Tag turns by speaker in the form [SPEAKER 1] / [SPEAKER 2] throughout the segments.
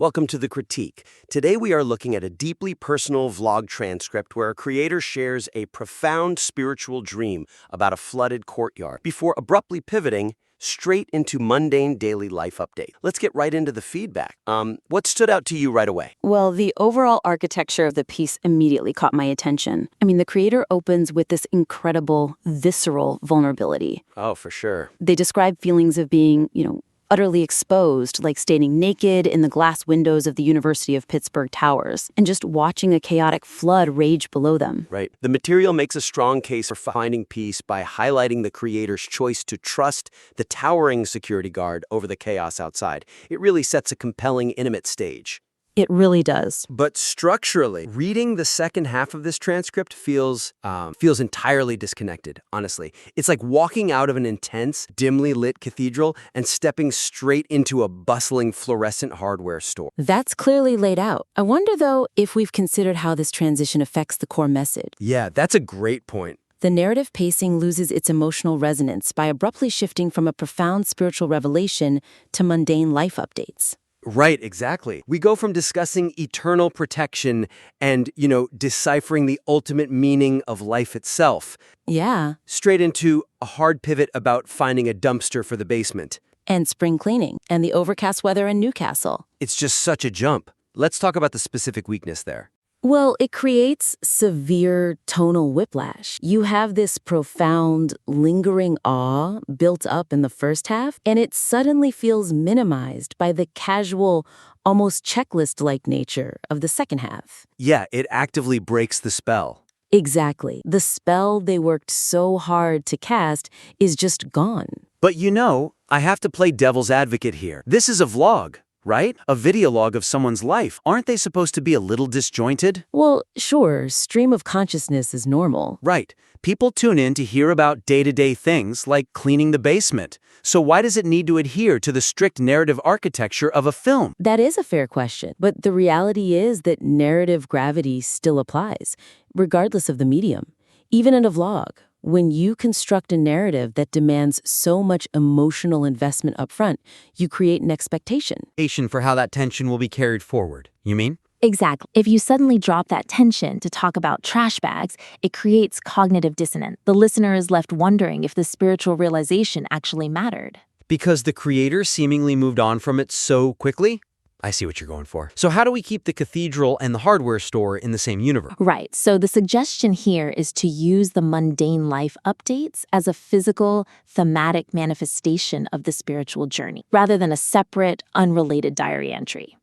[SPEAKER 1] Welcome to The Critique. Today we are looking at a deeply personal vlog transcript where a creator shares a profound spiritual dream about a flooded courtyard before abruptly pivoting straight into mundane daily life update. Let's get right into the feedback. What stood out to you right away?
[SPEAKER 2] Well, the overall architecture of the piece immediately caught my attention. The creator opens with this incredible, visceral vulnerability.
[SPEAKER 1] Oh, for sure.
[SPEAKER 2] They describe feelings of being, utterly exposed, like standing naked in the glass windows of the University of Pittsburgh towers, and just watching a chaotic flood rage below them.
[SPEAKER 1] Right. The material makes a strong case for finding peace by highlighting the creator's choice to trust the towering security guard over the chaos outside. It really sets a compelling, intimate stage.
[SPEAKER 2] It really does.
[SPEAKER 1] But structurally, reading the second half of this transcript feels entirely disconnected, honestly. It's like walking out of an intense, dimly lit cathedral and stepping straight into a bustling fluorescent hardware store.
[SPEAKER 2] That's clearly laid out. I wonder, though, if we've considered how this transition affects the core message.
[SPEAKER 1] Yeah, that's a great point.
[SPEAKER 2] The narrative pacing loses its emotional resonance by abruptly shifting from a profound spiritual revelation to mundane life updates.
[SPEAKER 1] Right, exactly. We go from discussing eternal protection and, deciphering the ultimate meaning of life itself.
[SPEAKER 2] Yeah.
[SPEAKER 1] Straight into a hard pivot about finding a dumpster for the basement.
[SPEAKER 2] And spring cleaning, and the overcast weather in Newcastle.
[SPEAKER 1] It's just such a jump. Let's talk about the specific weakness there.
[SPEAKER 2] Well, it creates severe tonal whiplash. You have this profound, lingering awe built up in the first half, and it suddenly feels minimized by the casual, almost checklist-like nature of the second half.
[SPEAKER 1] Yeah, it actively breaks the spell.
[SPEAKER 2] Exactly. The spell they worked so hard to cast is just gone.
[SPEAKER 1] But I have to play devil's advocate here. This is a vlog, right? A video log of someone's life. Aren't they supposed to be a little disjointed?
[SPEAKER 2] Well, sure, stream of consciousness is normal.
[SPEAKER 1] Right. People tune in to hear about day-to-day things like cleaning the basement. So why does it need to adhere to the strict narrative architecture of a film?
[SPEAKER 2] That is a fair question, but the reality is that narrative gravity still applies, regardless of the medium. Even in a vlog, when you construct a narrative that demands so much emotional investment up front, you create an expectation.
[SPEAKER 1] For how that tension will be carried forward, you mean?
[SPEAKER 3] Exactly. If you suddenly drop that tension to talk about trash bags, it creates cognitive dissonance. The listener is left wondering if the spiritual realization actually mattered.
[SPEAKER 1] Because the creator seemingly moved on from it so quickly? I see what you're going for. So how do we keep the cathedral and the hardware store in the same universe?
[SPEAKER 3] Right. So the suggestion here is to use the mundane life updates as a physical, thematic manifestation of the spiritual journey, rather than a separate, unrelated diary entry.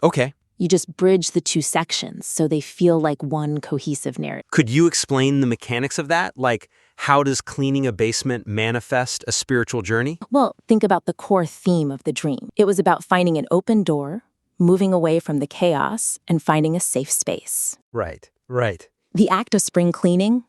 [SPEAKER 1] Okay.
[SPEAKER 3] You just bridge the two sections so they feel like one cohesive narrative.
[SPEAKER 1] Could you explain the mechanics of that? Like, how does cleaning a basement manifest a spiritual journey?
[SPEAKER 3] Well, think about the core theme of the dream. It was about finding an open door, moving away from the chaos, and finding a safe space.
[SPEAKER 1] Right.
[SPEAKER 3] The act of spring cleaning,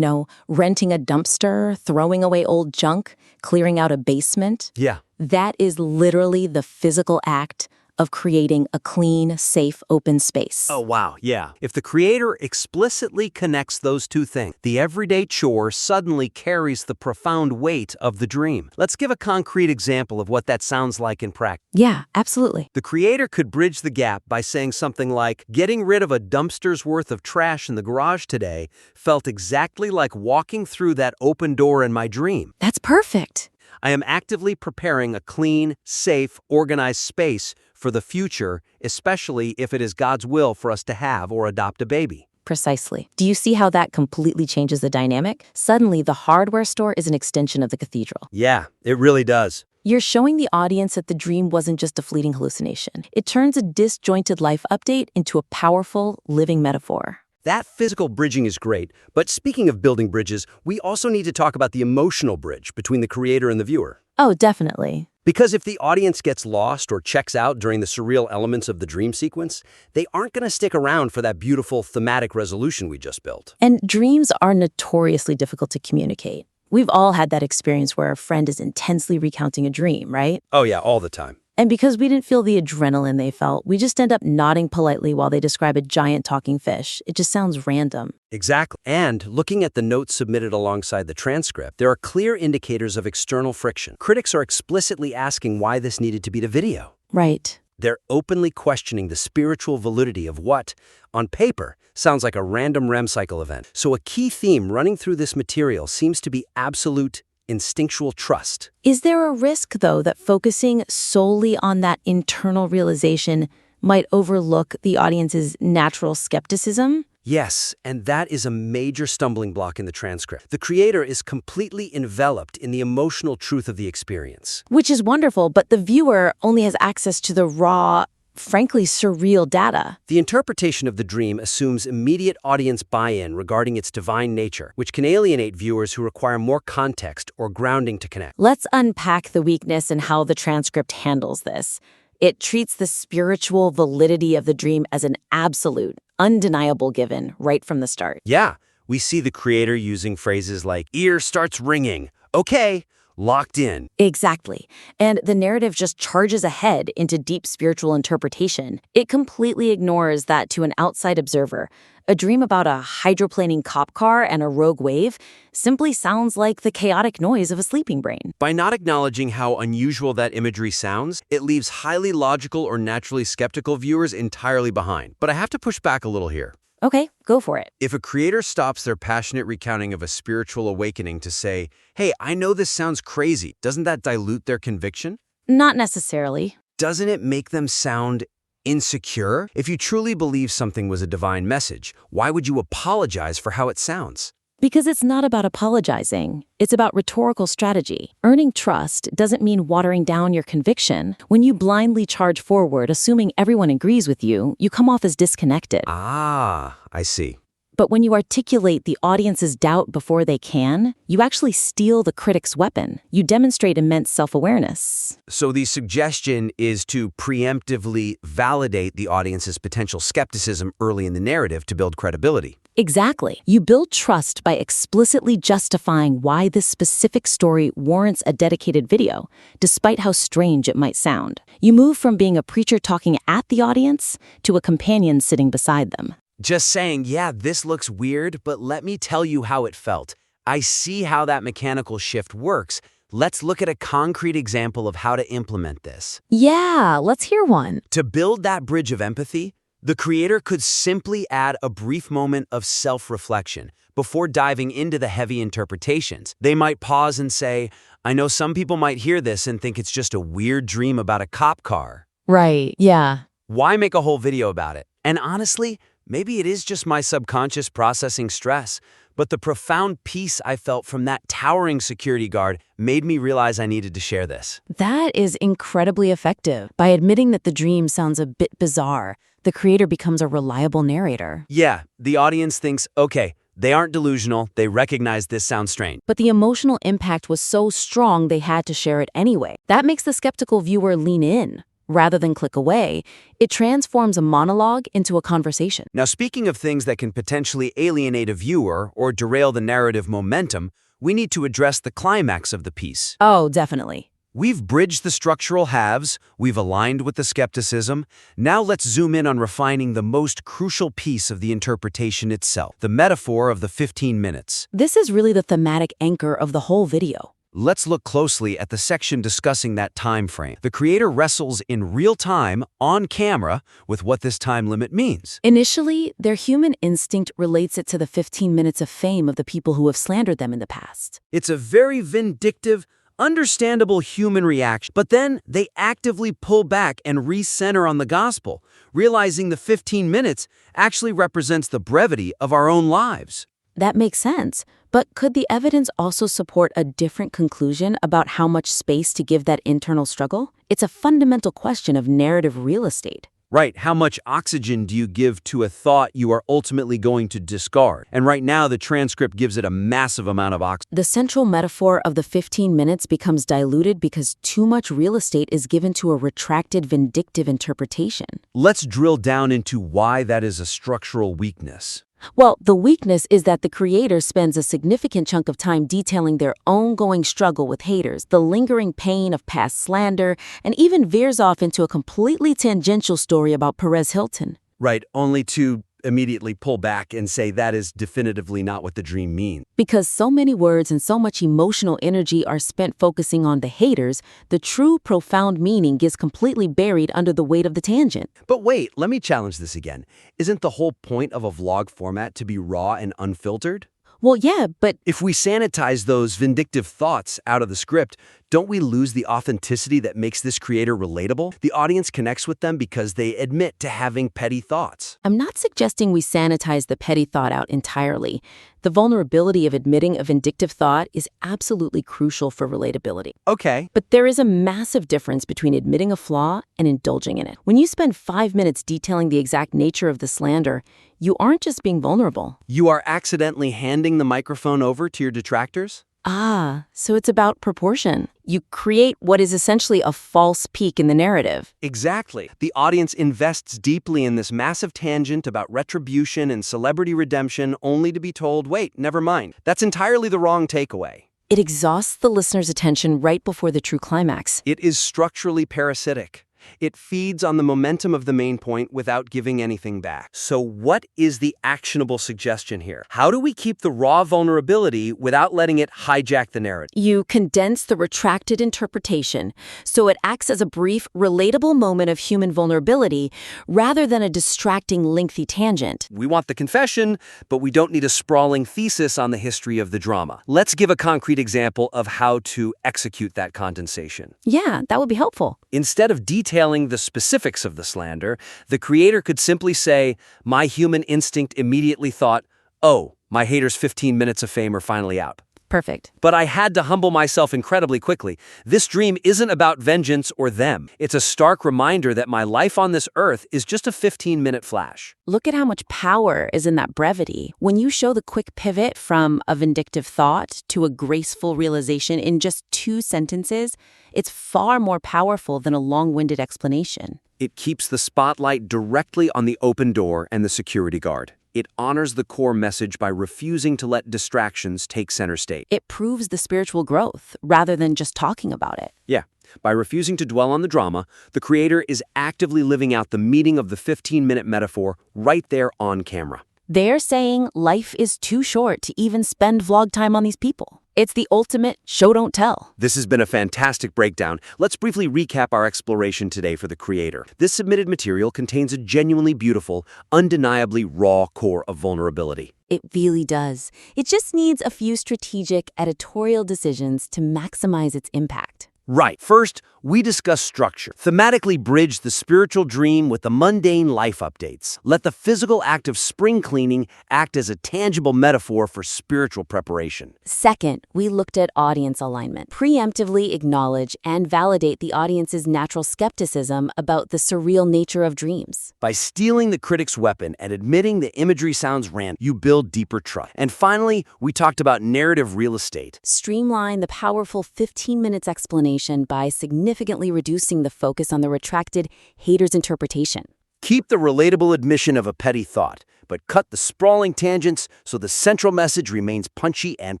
[SPEAKER 3] renting a dumpster, throwing away old junk, clearing out a basement.
[SPEAKER 1] Yeah.
[SPEAKER 3] That is literally the physical act of creating a clean, safe, open space.
[SPEAKER 1] Oh, wow, yeah. If the creator explicitly connects those two things, the everyday chore suddenly carries the profound weight of the dream. Let's give a concrete example of what that sounds like in practice.
[SPEAKER 2] Yeah, absolutely.
[SPEAKER 1] The creator could bridge the gap by saying something like, getting rid of a dumpster's worth of trash in the garage today felt exactly like walking through that open door in my dream.
[SPEAKER 2] That's perfect.
[SPEAKER 1] I am actively preparing a clean, safe, organized space for the future, especially if it is God's will for us to have or adopt a baby.
[SPEAKER 2] Precisely. Do you see how that completely changes the dynamic? Suddenly, the hardware store is an extension of the cathedral.
[SPEAKER 1] Yeah, it really does.
[SPEAKER 2] You're showing the audience that the dream wasn't just a fleeting hallucination. It turns a disjointed life update into a powerful, living metaphor.
[SPEAKER 1] That physical bridging is great, but speaking of building bridges, we also need to talk about the emotional bridge between the creator and the viewer.
[SPEAKER 2] Oh, definitely.
[SPEAKER 1] Because if the audience gets lost or checks out during the surreal elements of the dream sequence, they aren't going to stick around for that beautiful thematic resolution we just built.
[SPEAKER 2] And dreams are notoriously difficult to communicate. We've all had that experience where a friend is intensely recounting a dream, right?
[SPEAKER 1] Oh yeah, all the time.
[SPEAKER 2] And because we didn't feel the adrenaline they felt, we just end up nodding politely while they describe a giant talking fish. It just sounds random.
[SPEAKER 1] Exactly. And looking at the notes submitted alongside the transcript, there are clear indicators of external friction. Critics are explicitly asking why this needed to be the video.
[SPEAKER 2] Right.
[SPEAKER 1] They're openly questioning the spiritual validity of what, on paper, sounds like a random REM cycle event. So a key theme running through this material seems to be absolute instinctual trust.
[SPEAKER 2] Is there a risk, though, that focusing solely on that internal realization might overlook the audience's natural skepticism?
[SPEAKER 1] Yes, and that is a major stumbling block in the transcript. The creator is completely enveloped in the emotional truth of the experience.
[SPEAKER 2] Which is wonderful, but the viewer only has access to the raw, frankly surreal data.
[SPEAKER 1] The interpretation of the dream assumes immediate audience buy-in regarding its divine nature, which can alienate viewers who require more context or grounding to connect.
[SPEAKER 2] Let's unpack the weakness and how the transcript handles this. It treats the spiritual validity of the dream as an absolute, undeniable given right from the start.
[SPEAKER 1] Yeah, we see the creator using phrases like, ear starts ringing, okay, locked in.
[SPEAKER 2] Exactly. And the narrative just charges ahead into deep spiritual interpretation. It completely ignores that to an outside observer, a dream about a hydroplaning cop car and a rogue wave simply sounds like the chaotic noise of a sleeping brain.
[SPEAKER 1] By not acknowledging how unusual that imagery sounds, it leaves highly logical or naturally skeptical viewers entirely behind. But I have to push back a little here.
[SPEAKER 2] Okay, go for it.
[SPEAKER 1] If a creator stops their passionate recounting of a spiritual awakening to say, hey, I know this sounds crazy, doesn't that dilute their conviction?
[SPEAKER 2] Not necessarily.
[SPEAKER 1] Doesn't it make them sound insecure? If you truly believe something was a divine message, why would you apologize for how it sounds?
[SPEAKER 2] Because it's not about apologizing. It's about rhetorical strategy. Earning trust doesn't mean watering down your conviction. When you blindly charge forward, assuming everyone agrees with you, you come off as disconnected.
[SPEAKER 1] Ah, I see.
[SPEAKER 2] But when you articulate the audience's doubt before they can, you actually steal the critic's weapon. You demonstrate immense self-awareness.
[SPEAKER 1] So the suggestion is to preemptively validate the audience's potential skepticism early in the narrative to build credibility.
[SPEAKER 2] Exactly. You build trust by explicitly justifying why this specific story warrants a dedicated video, despite how strange it might sound. You move from being a preacher talking at the audience to a companion sitting beside them.
[SPEAKER 1] Just saying, yeah, this looks weird, but let me tell you how it felt. I see how that mechanical shift works. Let's look at a concrete example of how to implement this.
[SPEAKER 2] Yeah, let's hear one.
[SPEAKER 1] To build that bridge of empathy, the creator could simply add a brief moment of self-reflection before diving into the heavy interpretations. They might pause and say, I know some people might hear this and think it's just a weird dream about a cop car.
[SPEAKER 2] Right, yeah.
[SPEAKER 1] Why make a whole video about it? And honestly, maybe it is just my subconscious processing stress, but the profound peace I felt from that towering security guard made me realize I needed to share this.
[SPEAKER 2] That is incredibly effective. By admitting that the dream sounds a bit bizarre, the creator becomes a reliable narrator.
[SPEAKER 1] Yeah, the audience thinks, okay, they aren't delusional, they recognize this sounds strange.
[SPEAKER 2] But the emotional impact was so strong they had to share it anyway. That makes the skeptical viewer lean in. Rather than click away, it transforms a monologue into a conversation.
[SPEAKER 1] Now, speaking of things that can potentially alienate a viewer or derail the narrative momentum, we need to address the climax of the piece.
[SPEAKER 2] Oh, definitely.
[SPEAKER 1] We've bridged the structural halves, we've aligned with the skepticism. Now let's zoom in on refining the most crucial piece of the interpretation itself, the metaphor of the 15 minutes.
[SPEAKER 2] This is really the thematic anchor of the whole video.
[SPEAKER 1] Let's look closely at the section discussing that time frame. The creator wrestles in real time, on camera, with what this time limit means.
[SPEAKER 2] Initially, their human instinct relates it to the 15 minutes of fame of the people who have slandered them in the past.
[SPEAKER 1] It's a very vindictive, understandable human reaction. But then they actively pull back and recenter on the gospel, realizing the 15 minutes actually represents the brevity of our own lives.
[SPEAKER 2] That makes sense. But could the evidence also support a different conclusion about how much space to give that internal struggle? It's a fundamental question of narrative real estate.
[SPEAKER 1] Right, how much oxygen do you give to a thought you are ultimately going to discard? And right now, the transcript gives it a massive amount of oxygen.
[SPEAKER 2] The central metaphor of the 15 minutes becomes diluted because too much real estate is given to a retracted, vindictive interpretation.
[SPEAKER 1] Let's drill down into why that is a structural weakness.
[SPEAKER 2] Well, the weakness is that the creator spends a significant chunk of time detailing their ongoing struggle with haters, the lingering pain of past slander, and even veers off into a completely tangential story about Perez Hilton.
[SPEAKER 1] Right, only to immediately pull back and say that is definitively not what the dream means.
[SPEAKER 2] Because so many words and so much emotional energy are spent focusing on the haters, the true profound meaning gets completely buried under the weight of the tangent.
[SPEAKER 1] But wait, let me challenge this again. Isn't the whole point of a vlog format to be raw and unfiltered?
[SPEAKER 2] Well, yeah, but
[SPEAKER 1] If we sanitize those vindictive thoughts out of the script, don't we lose the authenticity that makes this creator relatable? The audience connects with them because they admit to having petty thoughts.
[SPEAKER 2] I'm not suggesting we sanitize the petty thought out entirely. The vulnerability of admitting a vindictive thought is absolutely crucial for relatability.
[SPEAKER 1] Okay.
[SPEAKER 2] But there is a massive difference between admitting a flaw and indulging in it. When you spend 5 minutes detailing the exact nature of the slander, you aren't just being vulnerable.
[SPEAKER 1] You are accidentally handing the microphone over to your detractors?
[SPEAKER 2] Ah, so it's about proportion. You create what is essentially a false peak in the narrative.
[SPEAKER 1] Exactly. The audience invests deeply in this massive tangent about retribution and celebrity redemption only to be told, wait, never mind. That's entirely the wrong takeaway.
[SPEAKER 2] It exhausts the listener's attention right before the true climax.
[SPEAKER 1] It is structurally parasitic. It feeds on the momentum of the main point without giving anything back. So what is the actionable suggestion here? How do we keep the raw vulnerability without letting it hijack the narrative?
[SPEAKER 2] You condense the retracted interpretation, so it acts as a brief, relatable moment of human vulnerability rather than a distracting, lengthy tangent.
[SPEAKER 1] We want the confession, but we don't need a sprawling thesis on the history of the drama. Let's give a concrete example of how to execute that condensation.
[SPEAKER 2] Yeah, that would be helpful.
[SPEAKER 1] Instead of detailing the specifics of the slander, the creator could simply say, my human instinct immediately thought, oh, my haters' 15 minutes of fame are finally out.
[SPEAKER 2] Perfect.
[SPEAKER 1] But I had to humble myself incredibly quickly. This dream isn't about vengeance or them. It's a stark reminder that my life on this earth is just a 15-minute flash.
[SPEAKER 2] Look at how much power is in that brevity. When you show the quick pivot from a vindictive thought to a graceful realization in just 2 sentences, it's far more powerful than a long-winded explanation.
[SPEAKER 1] It keeps the spotlight directly on the open door and the security guard. It honors the core message by refusing to let distractions take center stage.
[SPEAKER 2] It proves the spiritual growth rather than just talking about it.
[SPEAKER 1] Yeah, by refusing to dwell on the drama, the creator is actively living out the meaning of the 15-minute metaphor right there on camera.
[SPEAKER 2] They're saying life is too short to even spend vlog time on these people. It's the ultimate show don't tell.
[SPEAKER 1] This has been a fantastic breakdown. Let's briefly recap our exploration today for the creator. This submitted material contains a genuinely beautiful, undeniably raw core of vulnerability.
[SPEAKER 2] It really does. It just needs a few strategic editorial decisions to maximize its impact.
[SPEAKER 1] Right. First, we discuss structure. Thematically bridge the spiritual dream with the mundane life updates. Let the physical act of spring cleaning act as a tangible metaphor for spiritual preparation.
[SPEAKER 2] Second, we looked at audience alignment. Preemptively acknowledge and validate the audience's natural skepticism about the surreal nature of dreams.
[SPEAKER 1] By stealing the critic's weapon and admitting the imagery sounds random, you build deeper trust. And finally, we talked about narrative real estate.
[SPEAKER 2] Streamline the powerful 15 minutes explanation by significantly reducing the focus on the retracted hater's interpretation.
[SPEAKER 1] Keep the relatable admission of a petty thought, but cut the sprawling tangents so the central message remains punchy and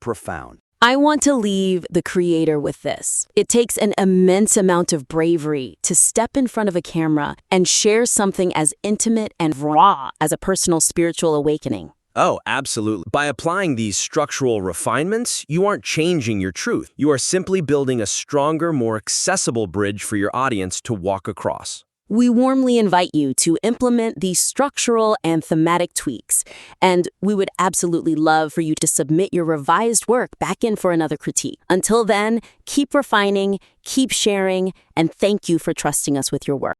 [SPEAKER 1] profound.
[SPEAKER 2] I want to leave the creator with this. It takes an immense amount of bravery to step in front of a camera and share something as intimate and raw as a personal spiritual awakening.
[SPEAKER 1] Oh, absolutely. By applying these structural refinements, you aren't changing your truth. You are simply building a stronger, more accessible bridge for your audience to walk across.
[SPEAKER 2] We warmly invite you to implement these structural and thematic tweaks, and we would absolutely love for you to submit your revised work back in for another critique. Until then, keep refining, keep sharing, and thank you for trusting us with your work.